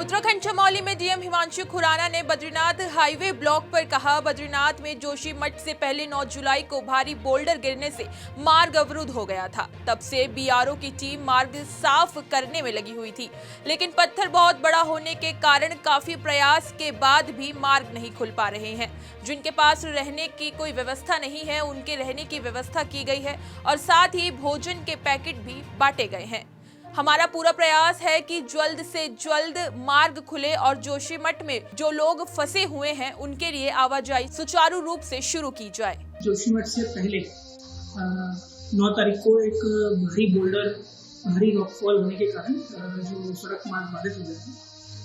उत्तराखंड चमोली में डीएम हिमांशु खुराना ने Badrinath highway block पर कहा, बद्रीनाथ में जोशीमठ से पहले 9 जुलाई को भारी बोल्डर गिरने से मार्ग अवरुद्ध हो गया था। तब से बीआरओ की टीम मार्ग साफ करने में लगी हुई थी, लेकिन पत्थर बहुत बड़ा होने के कारण काफी प्रयास के बाद भी मार्ग नहीं खुल पा रहे हैं। जिनके पास रहने की कोई व्यवस्था नहीं है, उनके रहने की व्यवस्था की गई है और साथ ही भोजन के पैकेट भी बांटे गए हैं। हमारा पूरा प्रयास है कि जल्द से जल्द मार्ग खुले और जोशीमठ में जो लोग फंसे हुए हैं उनके लिए आवाजाही सुचारू रूप से शुरू की जाए। जोशीमठ से पहले 9 तारीख को एक भारी रॉकफॉल होने के कारण जो सड़क मार्ग बाधित हो गया था।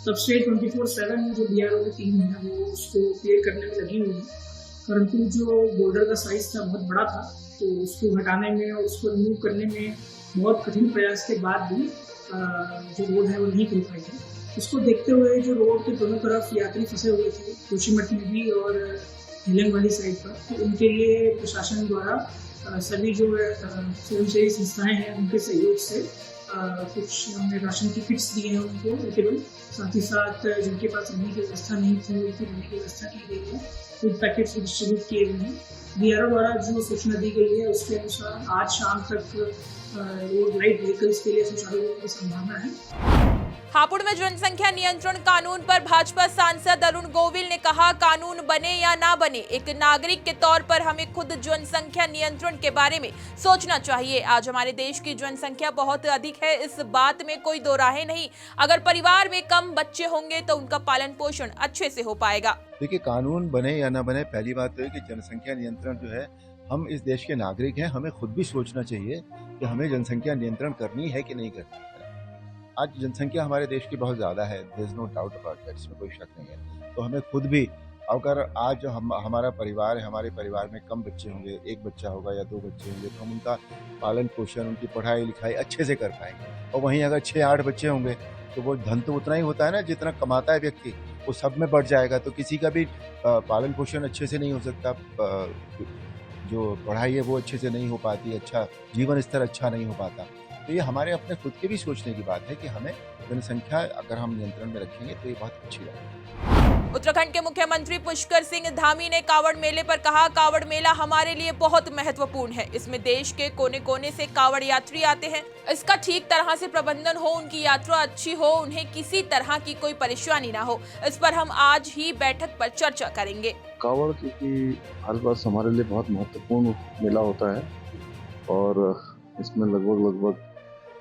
तब से 24/7 जो बीआरओ की टीम है वो उसको क्लियर करने में लगी हुई है, परंतु जो बोल्डर का साइज था बहुत बड़ा था, तो उसको हटाने में और उसको रिमूव करने में बहुत कठिन प्रयास के बाद भी जो रोड है वो नहीं खुल पाई है। इसको देखते हुए जो रोड के दोनों तरफ यात्री फंसे हुए थे, जोशीमठ में भी और हेलंग वाली साइड पर, तो उनके लिए प्रशासन द्वारा सभी जो स्वयंसेवी संस्थाएं हैं उनके सहयोग से कुछ हमने राशन की किट्स दिए हैं उनको केवल, साथ ही साथ जिनके पास रहने की व्यवस्था नहीं थी उनकी रहने की व्यवस्था की गई है, फूड पैकेट्स डिस्ट्रीब्यूट किए गए हैं। बीआरओ द्वारा जो सूचना दी गई है उसके अनुसार आज शाम तक रोड लाइट व्हीकल्स के लिए सुचारू होने की संभावना है। हापुड़ में जनसंख्या नियंत्रण कानून पर भाजपा सांसद अरुण गोविल ने कहा, कानून बने या ना बने, एक नागरिक के तौर पर हमें खुद जनसंख्या नियंत्रण के बारे में सोचना चाहिए। आज हमारे देश की जनसंख्या बहुत अधिक है, इस बात में कोई दो राहें नहीं। अगर परिवार में कम बच्चे होंगे तो उनका पालन पोषण अच्छे से हो पाएगा। देखिए, कानून बने या ना बने, पहली बात तो है कि जनसंख्या नियंत्रण जो है, हम इस देश के नागरिक हैं, हमें खुद भी सोचना चाहिए कि हमें जनसंख्या नियंत्रण करनी है कि नहीं करनी है। आज जनसंख्या हमारे देश की बहुत ज़्यादा है, there is no doubt about that, इसमें कोई शक नहीं है। तो हमें खुद भी, अगर आज हमारा परिवार है, हमारे परिवार में कम बच्चे होंगे, 1 बच्चा होगा या 2 बच्चे होंगे, तो हम उनका पालन पोषण, उनकी पढ़ाई लिखाई अच्छे से कर पाएंगे। और वहीं अगर 6-8 बच्चे होंगे तो वो धन तो उतना ही होता है ना जितना कमाता है व्यक्ति, वो सब में बढ़ जाएगा, तो किसी का भी पालन पोषण अच्छे से नहीं हो सकता, जो पढ़ाई है वो अच्छे से नहीं हो पाती, अच्छा जीवन स्तर अच्छा नहीं हो पाता। तो ये हमारे अपने खुद के भी सोचने की बात है कि हमें जनसंख्या अगर हम नियंत्रण में रखेंगे तो ये बहुत अच्छी रहेगी। उत्तराखंड के मुख्यमंत्री पुष्कर सिंह धामी ने कावड़ मेले पर कहा, कावड़ मेला हमारे लिए बहुत महत्वपूर्ण है। इसमें देश के कोने कोने से कावड़ यात्री आते हैं। इसका ठीक तरह से प्रबंधन हो, उनकी यात्रा अच्छी हो, उन्हें किसी तरह की कोई परेशानी ना हो, इस पर हम आज ही बैठक पर चर्चा करेंगे। कावड़ क्योंकि हर वर्ष हमारे लिए बहुत महत्वपूर्ण मेला होता है और इसमें लगभग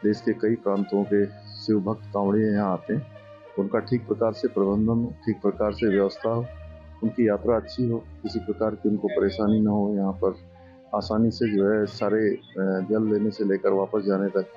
देश के कई प्रांतों के शिव भक्त कांवड़िए यहाँ आते हैं। उनका ठीक प्रकार से प्रबंधन हो, ठीक प्रकार से व्यवस्था हो, उनकी यात्रा अच्छी हो, किसी प्रकार की उनको परेशानी ना हो, यहाँ पर आसानी से जो है सारे जल लेने से लेकर वापस जाने तक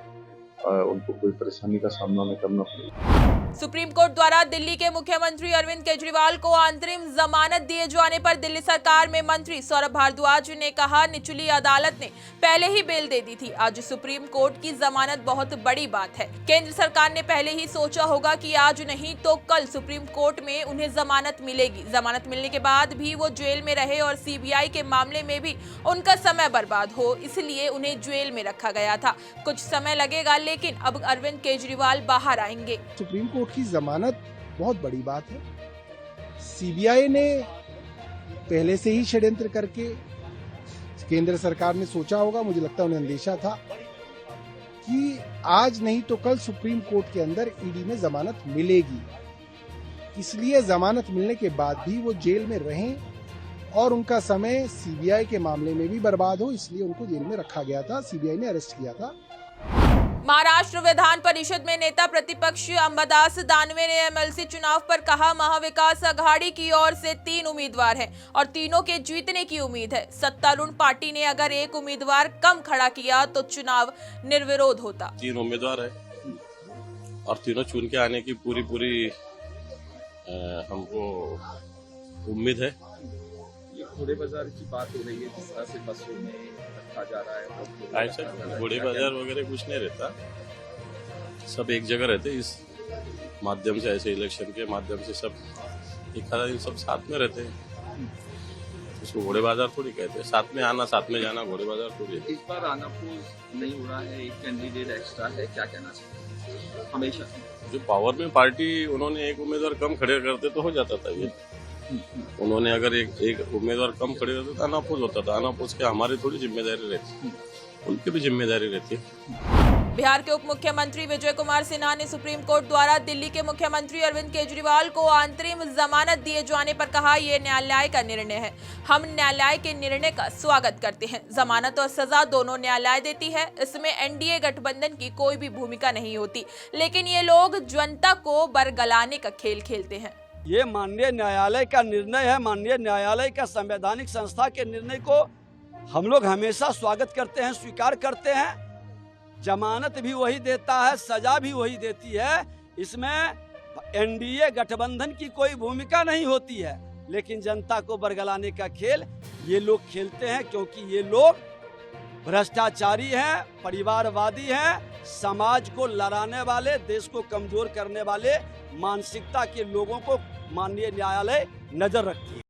उनको कोई परेशानी का सामना न करना पड़े। सुप्रीम कोर्ट द्वारा दिल्ली के मुख्यमंत्री अरविंद केजरीवाल को अंतरिम जमानत दिए जाने पर दिल्ली सरकार में मंत्री सौरभ भारद्वाज ने कहा, निचली अदालत ने पहले ही बेल दे दी थी, आज सुप्रीम कोर्ट की जमानत बहुत बड़ी बात है। केंद्र सरकार ने पहले ही सोचा होगा कि आज नहीं तो कल सुप्रीम कोर्ट में उन्हें जमानत मिलेगी। जमानत मिलने के बाद भी वो जेल में रहे और सीबीआई के मामले में भी उनका समय बर्बाद हो, इसलिए उन्हें जेल में रखा गया था। कुछ समय लगेगा, लेकिन अब अरविंद केजरीवाल बाहर आएंगे। सुप्रीम कोर्ट की जमानत बहुत बड़ी बात है। सीबीआई ने पहले से ही षड्यंत्र करके, केंद्र सरकार ने सोचा होगा, मुझे लगता है उन्हें अंदेशा था कि आज नहीं तो कल सुप्रीम कोर्ट के अंदर ईडी में जमानत मिलेगी, इसलिए जमानत मिलने के बाद भी वो जेल में रहें और उनका समय सीबीआई के मामले में भी बर्बाद हो, इसलिए उनको जेल में रखा गया था, सीबीआई ने अरेस्ट किया था। महाराष्ट्र विधान परिषद में नेता प्रतिपक्ष अंबादास दानवे ने एमएलसी चुनाव पर कहा, महाविकास अघाड़ी की ओर से 3 उम्मीदवार हैं और तीनों के जीतने की उम्मीद है। सत्तारूढ़ पार्टी ने अगर एक उम्मीदवार कम खड़ा किया तो चुनाव निर्विरोध होता। 3 उम्मीदवार है और तीनों चुन के आने की पूरी हमको उम्मीद है। ये घोड़े बाजार की बात हो रही है, जिस तरह से बसों में रखा जा रहा है, ऐसा घोड़े बाजार वगैरह कुछ नहीं रहता, सब एक जगह रहते। इस माध्यम से, ऐसे इलेक्शन के माध्यम से सब एक आधा दिन सब साथ में रहते हैं, इसको घोड़े बाजार थोड़ी कहते हैं। साथ में आना, साथ में जाना, घोड़े बाजार थोड़ी। इस बार आना नहीं हो रहा है, एक कैंडिडेट एक्स्ट्रा है, क्या कहना चाहिए? हमेशा जो पावर में पार्टी उन्होंने एक उम्मीदवार कम खड़े करते तो हो जाता था ये। उन्होंने अगर एक उम्मीदवार कम खड़े करते तो अनापोज होता था। अनापोज के हमारी थोड़ी जिम्मेदारी रहती, उनकी भी जिम्मेदारी रहती है। बिहार के उप मुख्यमंत्री विजय कुमार सिन्हा ने सुप्रीम कोर्ट द्वारा दिल्ली के मुख्यमंत्री अरविंद केजरीवाल को अंतरिम जमानत दिए जाने पर कहा, ये न्यायालय का निर्णय है, हम न्यायालय के निर्णय का स्वागत करते हैं। जमानत और सजा दोनों न्यायालय देती है, इसमें एनडीए गठबंधन की कोई भी भूमिका नहीं होती, लेकिन ये लोग जनता को बरगलाने का खेल खेलते हैं। ये माननीय न्यायालय का निर्णय है। माननीय न्यायालय का संवैधानिक संस्था के निर्णय को हम लोग हमेशा स्वागत करते हैं, स्वीकार करते हैं। जमानत भी वही देता है, सजा भी वही देती है, इसमें एनडीए गठबंधन की कोई भूमिका नहीं होती है, लेकिन जनता को बरगलाने का खेल ये लोग खेलते हैं, क्योंकि ये लोग भ्रष्टाचारी हैं, परिवारवादी हैं, समाज को लड़ाने वाले, देश को कमजोर करने वाले मानसिकता के लोगों को माननीय न्यायालय नजर रखती है।